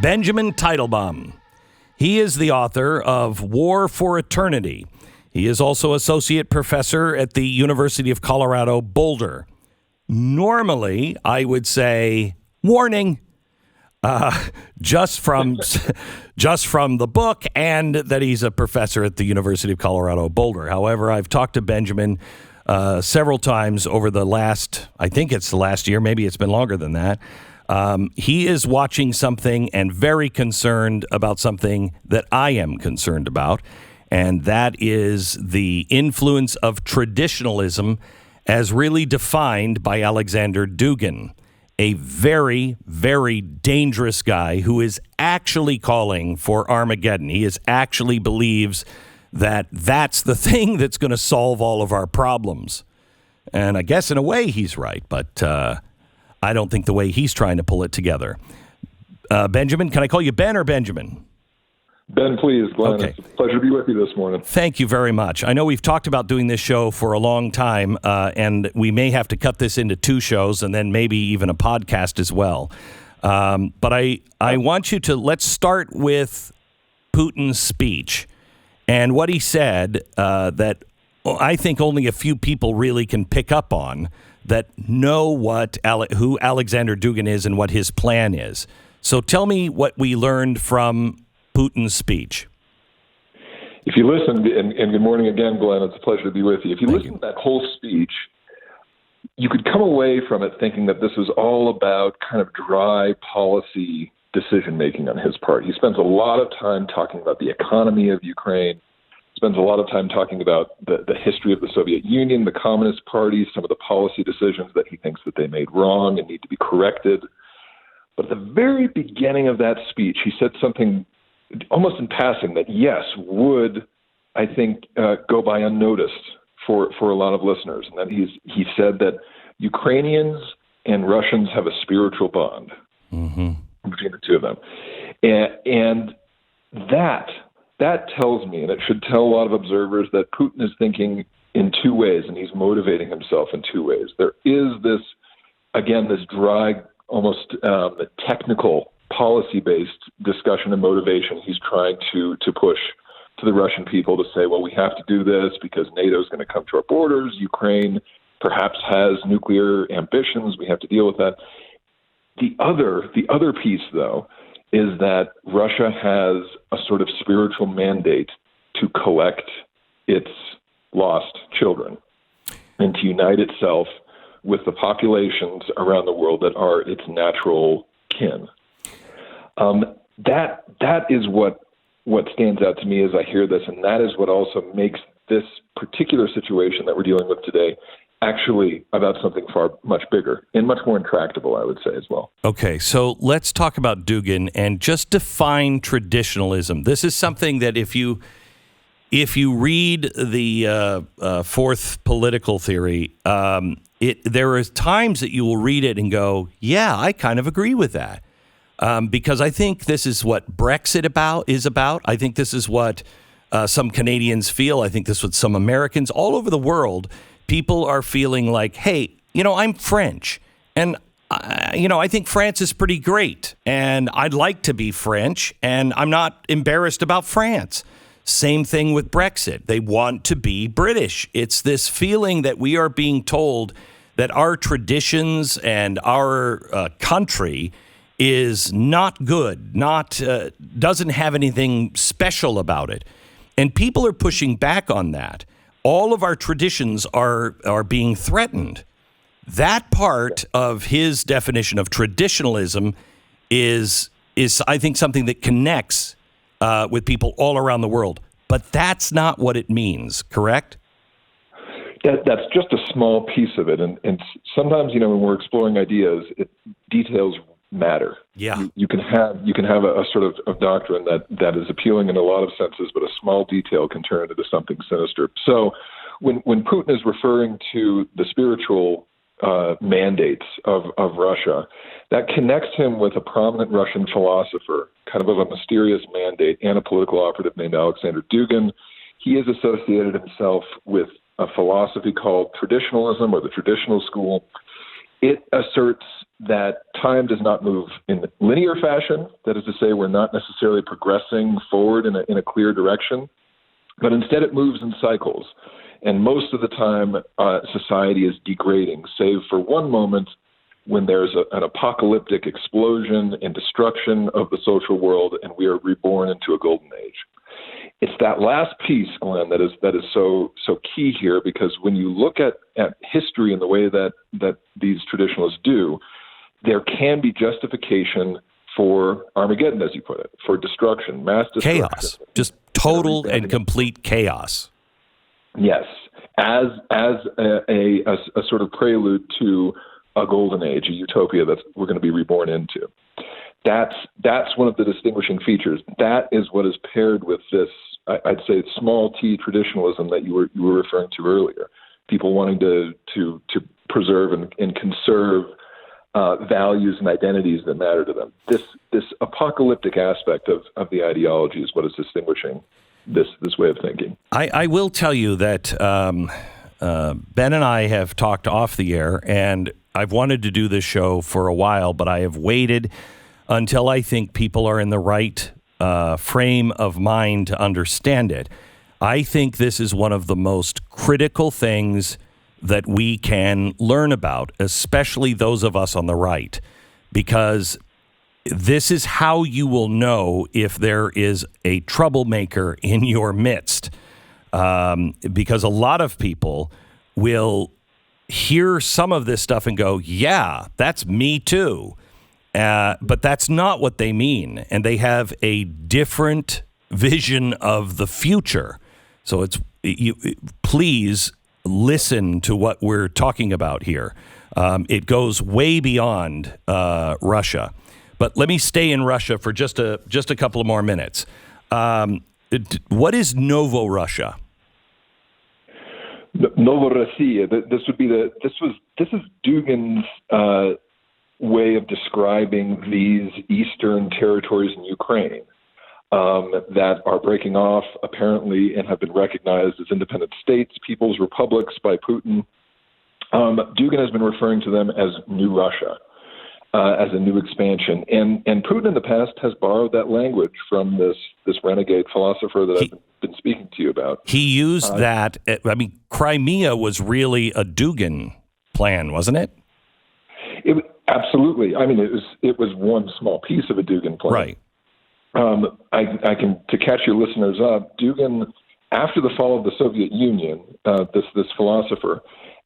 Benjamin Teitelbaum. He is the author of War for Eternity. He is also associate professor at the University of Colorado, Boulder. Normally, I would say, warning, just from the book and that he's a professor at the University of Colorado, Boulder. However, I've talked to Benjamin several times over the last, I think it's the last year, maybe it's been longer than that. He is watching something and very concerned about something that I am concerned about, and that is the influence of traditionalism as really defined by Aleksandr Dugin, a very, very dangerous guy who is actually calling for Armageddon. He actually believes that that's the thing that's going to solve all of our problems. And I guess in a way he's right, but I don't think the way he's trying to pull it together. Benjamin, can I call you Ben or Benjamin? Ben, please, Glenn. Okay. It's a pleasure to be with you this morning. Thank you very much. I know we've talked about doing this show for a long time, and we may have to cut this into 2 shows and then maybe even a podcast as well. But I want you to, let's start with Putin's speech and what he said that I think only a few people really can pick up on, that know who Aleksandr Dugin is and what his plan is. So tell me what we learned from Putin's speech. If you listen, and good morning again, Glenn, it's a pleasure to be with you. If you listen to that whole speech, you could come away from it thinking that this is all about kind of dry policy decision-making on his part. He spends a lot of time talking about the economy of Ukraine, spends a lot of time talking about the history of the Soviet Union, the Communist Party, some of the policy decisions that he thinks that they made wrong and need to be corrected. But at the very beginning of that speech, he said something almost in passing that, yes, would, I think, go by unnoticed for a lot of listeners. And that he said that Ukrainians and Russians have a spiritual bond between the two of them. And that tells me, and it should tell a lot of observers, that Putin is thinking in 2 ways, and he's motivating himself in 2 ways. There is this dry, almost technical, policy-based discussion and motivation he's trying to push to the Russian people to say, well, we have to do this because NATO is going to come to our borders. Ukraine perhaps has nuclear ambitions. We have to deal with that. The other piece, though, is that Russia has a sort of spiritual mandate to collect its lost children and to unite itself with the populations around the world that are its natural kin. That is what stands out to me as I hear this, and that is what also makes this particular situation that we're dealing with today actually about something much bigger and much more intractable, I would say, as well. Okay, so let's talk about Dugin and just define traditionalism. This is something that if you read the Fourth Political Theory, there are times that you will read it and go, yeah, I kind of agree with that. Because I think this is what Brexit is about. I think this is what some Canadians feel. I think this is what some Americans all over the world, people are feeling like, hey, I'm French, and I think France is pretty great, and I'd like to be French, and I'm not embarrassed about France. Same thing with Brexit. They want to be British. It's this feeling that we are being told that our traditions and our country is not good, doesn't have anything special about it. And people are pushing back on that. All of our traditions are being threatened. That part of his definition of traditionalism is I think, something that connects with people all around the world. But that's not what it means, correct? That's just a small piece of it. And sometimes, when we're exploring ideas, details matter. Yeah. You can have a sort of doctrine that is appealing in a lot of senses, but a small detail can turn into something sinister. So when Putin is referring to the spiritual mandates of Russia, that connects him with a prominent Russian philosopher, kind of a mysterious mandate, and a political operative named Aleksandr Dugin. He has associated himself with a philosophy called traditionalism, or the traditional school. it asserts that time does not move in linear fashion. That is to say, we're not necessarily progressing forward in a clear direction, but instead it moves in cycles. And most of the time, society is degrading, save for one moment when there's an apocalyptic explosion and destruction of the social world, and we are reborn into a golden age. It's that last piece, Glenn, that is so key here, because when you look at history in the way that these traditionalists do, there can be justification for Armageddon, as you put it, for destruction, mass destruction. Chaos, just total and complete chaos. Yes, as a sort of prelude to a golden age, a utopia that we're going to be reborn into. That's one of the distinguishing features. That is what is paired with this, I'd say, small t traditionalism that you were referring to earlier. People wanting to preserve and conserve values and identities that matter to them. This apocalyptic aspect of the ideology is what is distinguishing this way of thinking. I will tell you that Ben and I have talked off the air, and I've wanted to do this show for a while, but I have waited until I think people are in the right frame of mind to understand it. I think this is one of the most critical things that we can learn about, especially those of us on the right, because this is how you will know if there is a troublemaker in your midst, because a lot of people will hear some of this stuff and go, yeah, that's me too. But that's not what they mean. And they have a different vision of the future. So please listen to what we're talking about here. It goes way beyond Russia. But let me stay in Russia for just a couple of more minutes. What is Novo Russia? Novorossiya. This is Dugin's way of describing these eastern territories in Ukraine that are breaking off apparently and have been recognized as independent states, people's republics by Putin. Dugin has been referring to them as New Russia, as a new expansion. And Putin in the past has borrowed that language from this renegade philosopher that I've been speaking to you about. He used that. I mean, Crimea was really a Dugin plan, wasn't it? Absolutely. I mean, it was one small piece of a Dugin plan. Right. I can, to catch your listeners up, Dugin, after the fall of the Soviet Union, this philosopher,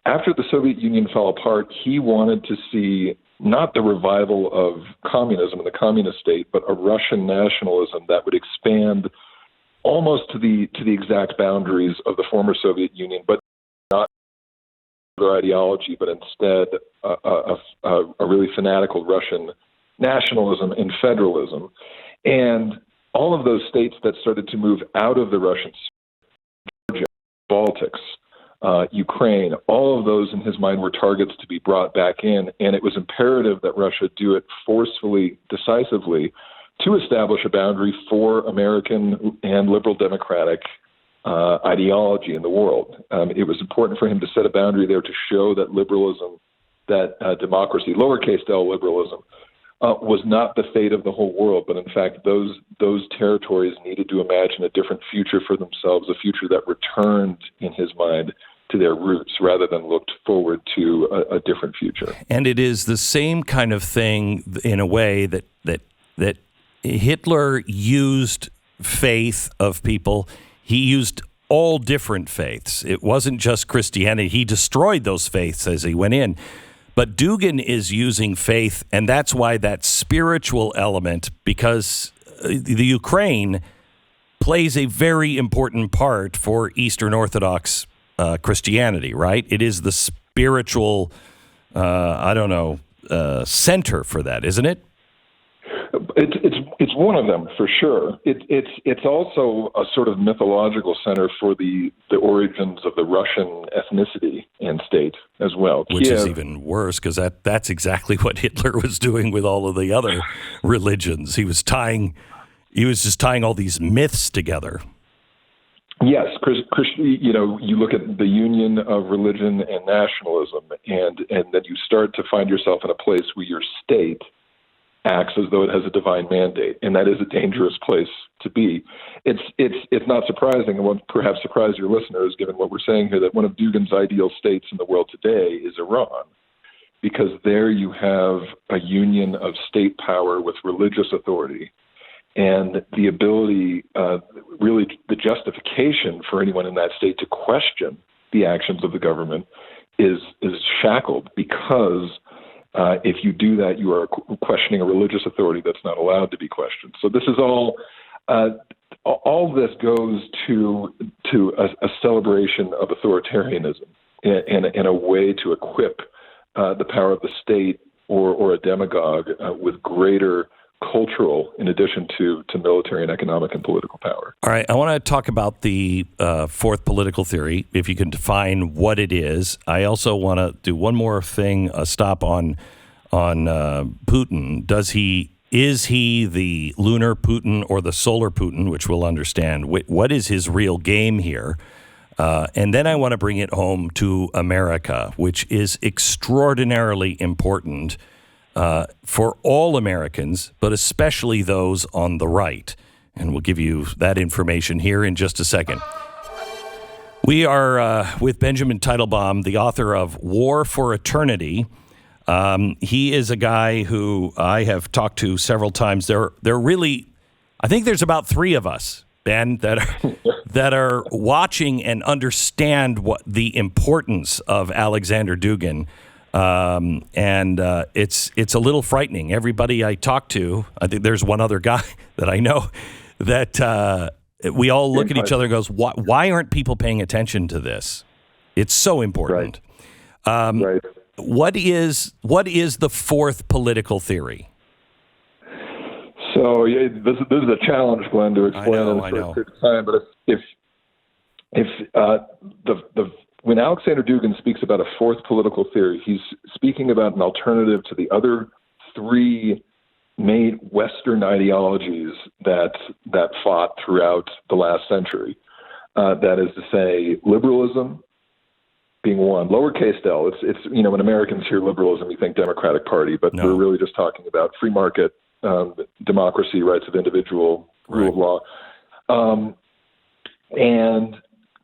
after the Soviet Union fell apart, he wanted to see not the revival of communism in the communist state, but a Russian nationalism that would expand almost to the exact boundaries of the former Soviet Union, but not their ideology, but instead a really fanatical Russian nationalism and federalism. And all of those states that started to move out of the Russian, Georgia, Baltics, Ukraine, all of those in his mind were targets to be brought back in, and it was imperative that Russia do it forcefully, decisively, to establish a boundary for American and liberal democratic ideology in the world. It was important for him to set a boundary there to show that liberalism, that democracy, lowercase l liberalism, was not the fate of the whole world, but in fact those territories needed to imagine a different future for themselves, a future that returned, in his mind, to their roots rather than looked forward to a different future. And it is the same kind of thing in a way that Hitler used faith of people. He used all different faiths. It wasn't just Christianity. He destroyed those faiths as he went in. But Dugin is using faith, and that's why that spiritual element, because the Ukraine plays a very important part for Eastern Orthodox Christianity, right? It is the spiritual, center for that, isn't it? It's one of them for sure. It's also a sort of mythological center for the origins of the Russian ethnicity and state as well. Which is even worse, because that's exactly what Hitler was doing with all of the other religions. He was just tying all these myths together. Yes, you look at the union of religion and nationalism, and then you start to find yourself in a place where your state acts as though it has a divine mandate, and that is a dangerous place to be. It's not surprising, and won't perhaps surprise your listeners, given what we're saying here, that one of Dugin's ideal states in the world today is Iran, because there you have a union of state power with religious authority, and the ability, really the justification for anyone in that state to question the actions of the government is shackled, because if you do that, you are questioning a religious authority that's not allowed to be questioned. So this is all this goes to a celebration of authoritarianism and a way to equip the power of the state or a demagogue with greater cultural, in addition to military and economic and political power. All right, I want to talk about the fourth political theory, if you can define what it is. I also want to do one more thing, a stop on Putin. Is he the lunar Putin or the solar Putin, which we'll understand? What is his real game here? And then I want to bring it home to America, which is extraordinarily important for all Americans, but especially those on the right. And we'll give you that information here in just a second. We are with Benjamin Teitelbaum, the author of War for Eternity. He is a guy who I have talked to several times. They're really, I think there's about three of us, Ben, that are watching and understand what the importance of Aleksandr Dugin. And it's a little frightening. Everybody I talk to, I think there's one other guy that I know that we all look at each other and goes, why aren't people paying attention to this? It's so important. Right. What is the fourth political theory? So this is a challenge, Glenn, to explain in a short period of time. But if when Aleksandr Dugin speaks about a fourth political theory, he's speaking about an alternative to the other three main Western ideologies that fought throughout the last century. That is to say, liberalism being one, lowercase l. It's when Americans hear liberalism, you think Democratic Party, but we're really just talking about free market, democracy, rights of individual, rule of law, and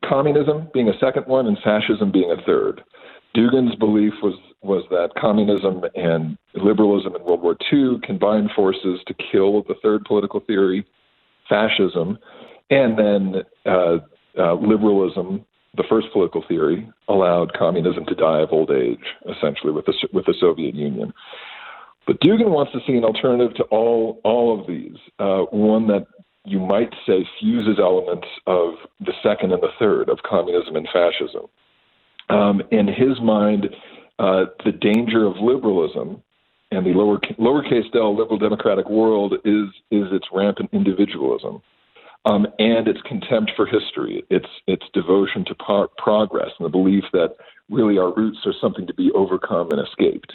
communism being a second one, and fascism being a third. Dugin's belief was that communism and liberalism in World War II combined forces to kill the third political theory, fascism, and then liberalism, the first political theory, allowed communism to die of old age, essentially, with the Soviet Union. But Dugin wants to see an alternative to all of these, one that you might say fuses elements of the second and the third, of communism and fascism. In his mind, the danger of liberalism and the lowercase l liberal democratic world is its rampant individualism, and its contempt for history, its devotion to progress, and the belief that really our roots are something to be overcome and escaped,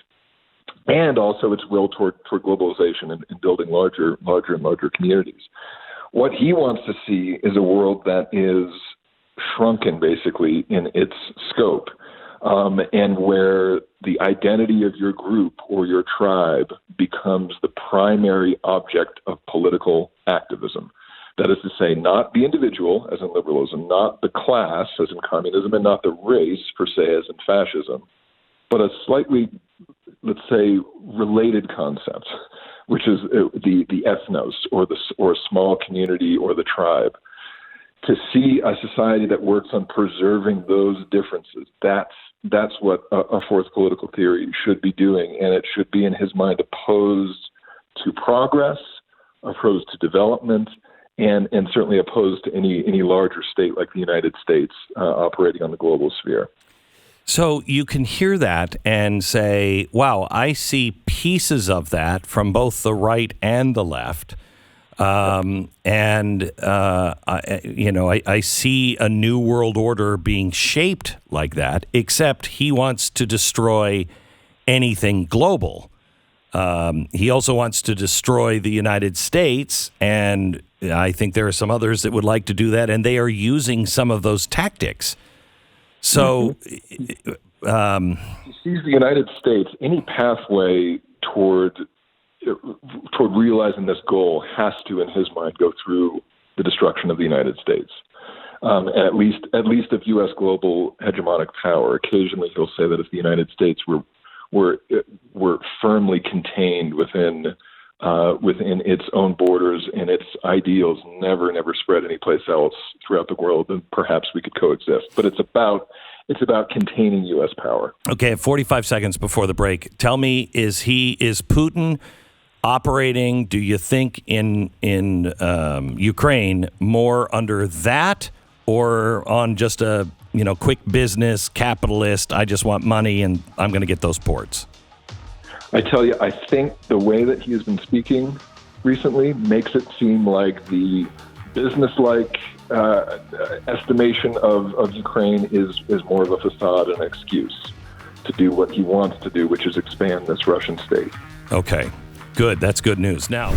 and also its will toward globalization and building larger and larger communities. What he wants to see is a world that is shrunken, basically, in its scope, and where the identity of your group or your tribe becomes the primary object of political activism. That is to say, not the individual, as in liberalism, not the class, as in communism, and not the race, per se, as in fascism, but a slightly, let's say, related concept, which is the ethnos, or a small community, or the tribe. To see a society that works on preserving those differences, that's what a fourth political theory should be doing, and it should be, in his mind, opposed to progress, opposed to development, and certainly opposed to any larger state like the United States operating on the global sphere. So you can hear that and say, wow, I see pieces of that from both the right and the left. I see a new world order being shaped like that, except he wants to destroy anything global. He also wants to destroy the United States and I think there are some others that would like to do that, and they are using some of those tactics. So, He sees the United States, any pathway toward realizing this goal has to, in his mind, go through the destruction of the United States. And at least of U.S. global hegemonic power. Occasionally, he'll say that if the United States were firmly contained within its own borders and its ideals, never spread anyplace else throughout the world, then perhaps we could coexist. But it's about containing U.S. power. Okay, 45 seconds before the break. Tell me, is Putin operating, do you think, in Ukraine more under that or on just a quick business capitalist, I just want money and I'm going to get those ports? I tell you, I think the way that he has been speaking recently makes it seem like the business-like estimation of Ukraine is more of a facade and an excuse to do what he wants to do, which is expand this Russian state. Okay, good. That's good news. Now,